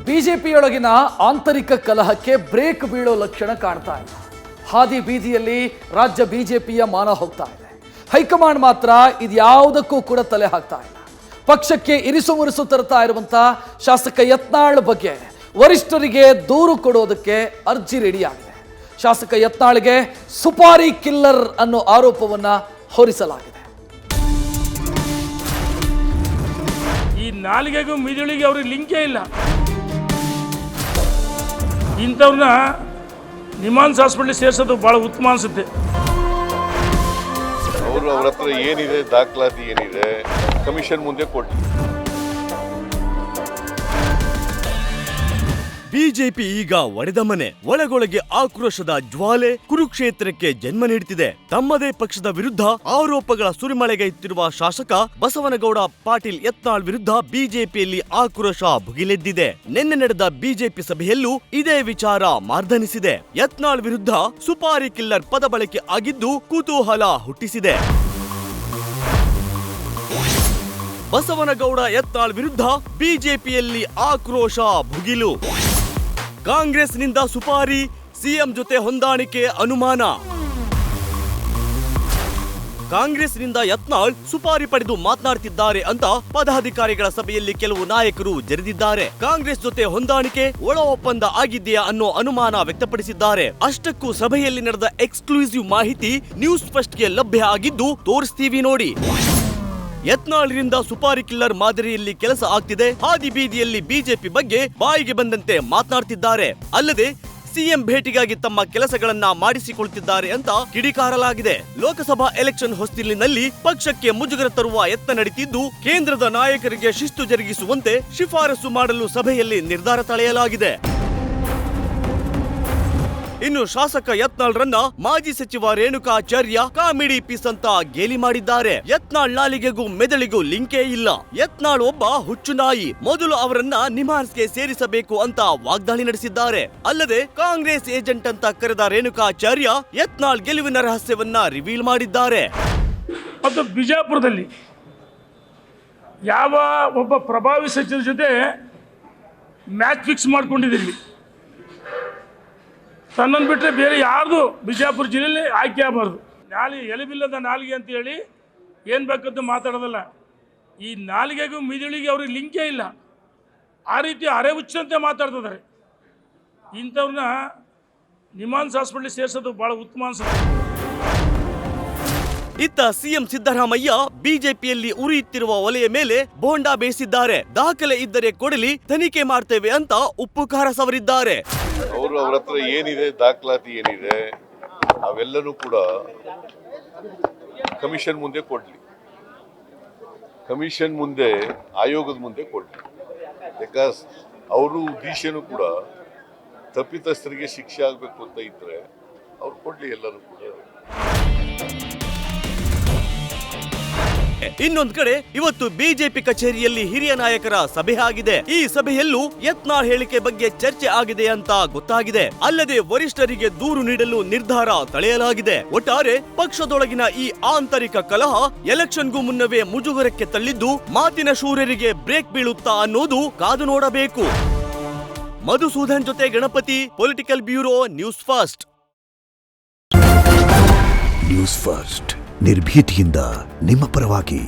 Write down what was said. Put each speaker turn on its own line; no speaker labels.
ಬಿಜೆಪಿಯೊಳಗಿನ ಆಂತರಿಕ ಕಲಹಕ್ಕೆ ಬ್ರೇಕ್ ಬೀಳೋ ಲಕ್ಷಣ ಕಾಣ್ತಾ ಇಲ್ಲ. ಹಾದಿ ಬೀದಿಯಲ್ಲಿ ರಾಜ್ಯ ಬಿಜೆಪಿಯ ಮಾನ ಹೋಗ್ತಾ ಇದೆ. ಹೈಕಮಾಂಡ್ ಮಾತ್ರ ಇದ್ಯಾವುದಕ್ಕೂ ಕೂಡ ತಲೆ ಹಾಕ್ತಾ ಇಲ್ಲ. ಪಕ್ಷಕ್ಕೆ ಇರಿಸು ಮುರಿಸು ತರ್ತಾ ಇರುವಂತಹ ಶಾಸಕ ಯತ್ನಾಳ್ ಬಗ್ಗೆ ವರಿಷ್ಠರಿಗೆ ದೂರು ಕೊಡೋದಕ್ಕೆ ಅರ್ಜಿ ರೆಡಿಯಾಗಿದೆ. ಶಾಸಕ ಯತ್ನಾಳ್ಗೆ ಸುಪಾರಿ ಕಿಲ್ಲರ್ ಅನ್ನೋ ಆರೋಪವನ್ನ ಹೊರಿಸಲಾಗಿದೆ.
ಈ ನಾಲಿಗೆಗೂ ಮಿದುಳಿಗೆ ಅವ್ರಿಗೆ ಲಿಂಕೇ ಇಲ್ಲ. ಇಂಥವ್ರನ್ನ ನಿಮಾನ್ಸ್ ಹಾಸ್ಪಿಟಲ್ ಸೇರಿಸೋದು ಭಾಳ ಉತ್ತಮ ಅನಿಸುತ್ತೆ.
ಅವ್ರ ಹತ್ರ ಏನಿದೆ ದಾಖಲಾತಿ ಏನಿದೆ ಕಮಿಷನ್ ಮುಂದೆ ಕೊಟ್ಟು.
ಬಿಜೆಪಿ ಈಗ ಒಡೆದ ಮನೆ. ಒಳಗೊಳಗೆ ಆಕ್ರೋಶದ ಜ್ವಾಲೆ ಕುರುಕ್ಷೇತ್ರಕ್ಕೆ ಜನ್ಮ ನೀಡುತ್ತಿದೆ. ತಮ್ಮದೇ ಪಕ್ಷದ ವಿರುದ್ಧ ಆರೋಪಗಳ ಸುರಿಮಳೆಗೈತ್ತಿರುವ ಶಾಸಕ ಬಸವನಗೌಡ ಪಾಟೀಲ್ ಯತ್ನಾಳ್ ವಿರುದ್ಧ ಬಿಜೆಪಿಯಲ್ಲಿ ಆಕ್ರೋಶ ಭುಗಿಲೆದ್ದಿದೆ. ನಿನ್ನೆ ನಡೆದ ಬಿಜೆಪಿ ಸಭೆಯಲ್ಲೂ ಇದೇ ವಿಚಾರ ಮಾರ್ಧನಿಸಿದೆ. ಯತ್ನಾಳ್ ವಿರುದ್ಧ ಸುಪಾರಿ ಕಿಲ್ಲರ್ ಪದ ಬಳಕೆ ಆಗಿದ್ದು ಕುತೂಹಲ ಹುಟ್ಟಿಸಿದೆ. ಬಸವನಗೌಡ ಯತ್ನಾಳ್ ವಿರುದ್ಧ ಬಿಜೆಪಿಯಲ್ಲಿ ಆಕ್ರೋಶ ಭುಗಿಲು. ಕಾಂಗ್ರೆಸ್ನಿಂದ ಸುಪಾರಿ, ಸಿಎಂ ಜೊತೆ ಹೊಂದಾಣಿಕೆ ಅನುಮಾನ. ಕಾಂಗ್ರೆಸ್ನಿಂದ ಯತ್ನಾಳ್ ಸುಪಾರಿ ಪಡೆದು ಮಾತನಾಡುತ್ತಿದ್ದಾರೆ ಅಂತ ಪದಾಧಿಕಾರಿಗಳ ಸಭೆಯಲ್ಲಿ ಕೆಲವು ನಾಯಕರು ಜರಿದಿದ್ದಾರೆ. ಕಾಂಗ್ರೆಸ್ ಜೊತೆ ಹೊಂದಾಣಿಕೆ, ಒಳ ಒಪ್ಪಂದ ಆಗಿದೆಯಾ ಅನ್ನೋ ಅನುಮಾನ ವ್ಯಕ್ತಪಡಿಸಿದ್ದಾರೆ. ಅಷ್ಟಕ್ಕೂ ಸಭೆಯಲ್ಲಿ ನಡೆದ ಎಕ್ಸ್ಕ್ಲೂಸಿವ್ ಮಾಹಿತಿ ನ್ಯೂಸ್ ಫಸ್ಟ್ಗೆ ಲಭ್ಯ ಆಗಿದ್ದು ತೋರಿಸ್ತೀವಿ ನೋಡಿ. ಯತ್ನಾಳ್ರಿಂದ ಸುಪಾರಿ ಕಿಲ್ಲರ್ ಮಾದರಿಯಲ್ಲಿ ಕೆಲಸ ಆಗ್ತಿದೆ. ಹಾದಿ ಬೀದಿಯಲ್ಲಿ ಬಿಜೆಪಿ ಬಗ್ಗೆ ಬಾಯಿಗೆ ಬಂದಂತೆ ಮಾತನಾಡ್ತಿದ್ದಾರೆ. ಅಲ್ಲದೆ ಸಿಎಂ ಭೇಟಿಗಾಗಿ ತಮ್ಮ ಕೆಲಸಗಳನ್ನ ಮಾಡಿಸಿಕೊಳ್ತಿದ್ದಾರೆ ಅಂತ ಕಿಡಿಕಾರಲಾಗಿದೆ. ಲೋಕಸಭಾ ಎಲೆಕ್ಷನ್ ಹೊಸ್ತಿಲಿನಲ್ಲಿ ಪಕ್ಷಕ್ಕೆ ಮುಜುಗರ ತರುವ ಯತ್ನ ನಡೀತಿದ್ದು, ಕೇಂದ್ರದ ನಾಯಕರಿಗೆ ಶಿಸ್ತು ಜರುಗಿಸುವಂತೆ ಶಿಫಾರಸು ಮಾಡಲು ಸಭೆಯಲ್ಲಿ ನಿರ್ಧಾರ ತಳೆಯಲಾಗಿದೆ. ಇನ್ನು ಶಾಸಕ ಯತ್ನಾಳ್ರನ್ನ ಮಾಜಿ ಸಚಿವ ರೇಣುಕಾಚಾರ್ಯ ಕಾಮಿಡಿ ಪೀಸ್ ಅಂತ ಗೇಲಿ ಮಾಡಿದ್ದಾರೆ. ಯತ್ನಾಳ್ ನಾಲಿಗೆಗೂ ಮೆದುಳಿಗೂ ಲಿಂಕೇ ಇಲ್ಲ. ಯತ್ನಾಳ್ ಒಬ್ಬ ಹುಚ್ಚು ನಾಯಿ. ಮೊದಲು ಅವರನ್ನ ನಿಮಾನ್ಸ್ಗೆ ಸೇರಿಸಬೇಕು ಅಂತ ವಾಗ್ದಾಳಿ ನಡೆಸಿದ್ದಾರೆ. ಅಲ್ಲದೆ ಕಾಂಗ್ರೆಸ್ ಏಜೆಂಟ್ ಅಂತ ಕರೆದ ರೇಣುಕಾಚಾರ್ಯ ಯತ್ನಾಳ್ ಗೆಲುವಿನ ರಹಸ್ಯವನ್ನ ರಿವೀಲ್ ಮಾಡಿದ್ದಾರೆ.
ಮತ್ತು ಬಿಜಾಪುರದಲ್ಲಿ ಯಾವ ಒಬ್ಬ ಪ್ರಭಾವಿ ಸಚಿವರ ಜೊತೆ ಮ್ಯಾಚ್ ಫಿಕ್ಸ್ ಮಾಡ್ಕೊಂಡಿದ್ದೀರಿ. ತನ್ನನ್ನು ಬಿಟ್ಟರೆ ಬೇರೆ ಯಾರ್ದು ಬಿಜಾಪುರ ಜಿಲ್ಲೆಯಲ್ಲಿ ಆಯ್ಕೆ ಆಗಬಾರ್ದು. ಎಲೆಬಿಲ್ಲದ ನಾಲಿಗೆ ಅಂತ ಹೇಳಿ ಏನು ಬೇಕಂತ ಮಾತಾಡೋದಲ್ಲ. ಈ ನಾಲಿಗೆಗೂ ಮಿದುಳಿಗೆ ಅವ್ರಿಗೆ ಲಿಂಕೇ ಇಲ್ಲ. ಆ ರೀತಿ ಅರೆ ಹುಚ್ಚಂತೆ ಮಾತಾಡ್ತಿದ್ದಾರೆ. ಇಂಥವ್ರನ್ನ ನಿಮಾನ್ಸ್ ಹಾಸ್ಪಿಟಲ್ ಸೇರಿಸೋದು ಭಾಳ ಉತ್ತಮ ಅನಿಸುತ್ತೆ.
ಇತ್ತ ಸಿಎಂ ಸಿದ್ದರಾಮಯ್ಯ ಬಿಜೆಪಿಯಲ್ಲಿ ಉರಿಯುತ್ತಿರುವ ಒಲೆಯ ಮೇಲೆ ಬೋಂಡಾ ಬೇಯಿಸಿದ್ದಾರೆ. ದಾಖಲೆ ಇದ್ದರೆ ಕೊಡಲಿ, ತನಿಖೆ ಮಾಡ್ತೇವೆ ಅಂತ ಉಪ್ಪು ಖಾರ ಸವರಿದ್ದಾರೆ.
ಅವ್ರ ಹತ್ರ ಏನಿದೆ ದಾಖಲಾತಿ ಏನಿದೆ ಅವೆಲ್ಲನೂ ಕೂಡ ಕಮಿಷನ್ ಮುಂದೆ ಕೊಡ್ಲಿ, ಕಮಿಷನ್ ಮುಂದೆ, ಆಯೋಗದ ಮುಂದೆ ಕೊಡ್ಲಿ. ಬಿಕಾಸ್ ಅವರು ಉದ್ದೇಶನೂ ಕೂಡ ತಪ್ಪಿತಸ್ಥರಿಗೆ ಶಿಕ್ಷೆ ಆಗಬೇಕು ಅಂತ ಇದ್ರೆ ಅವ್ರು ಕೊಡ್ಲಿ ಎಲ್ಲರೂ ಕೂಡ.
ಇನ್ನೊಂದು ಕಡೆ ಇವತ್ತು ಬಿಜೆಪಿ ಕಚೇರಿಯಲ್ಲಿ ಹಿರಿಯ ನಾಯಕರ ಸಭೆ ಆಗಿದೆ. ಈ ಸಭೆಯಲ್ಲೂ ಯತ್ನಾಳ್ ಹೇಳಿಕೆ ಬಗ್ಗೆ ಚರ್ಚೆ ಆಗಿದೆ ಅಂತ ಗೊತ್ತಾಗಿದೆ. ಅಲ್ಲದೆ ವರಿಷ್ಠರಿಗೆ ದೂರು ನೀಡಲು ನಿರ್ಧಾರ ತಳೆಯಲಾಗಿದೆ. ಒಟ್ಟಾರೆ ಪಕ್ಷದೊಳಗಿನ ಈ ಆಂತರಿಕ ಕಲಹ ಎಲೆಕ್ಷನ್ಗೂ ಮುನ್ನವೇ ಮುಜುಗರಕ್ಕೆ ತಳ್ಳಿದ್ದು ಮಾತಿನ ಶೂರರಿಗೆ ಬ್ರೇಕ್ ಬೀಳುತ್ತಾ ಅನ್ನೋದು ಕಾದು ನೋಡಬೇಕು. ಮಧುಸೂದನ್ ಜೊತೆ Ganapati, political bureau, news first.
News first ನಿರ್ಭೀತಿಯಿಂದ ನಿಮ್ಮ ಪರವಾಗಿ.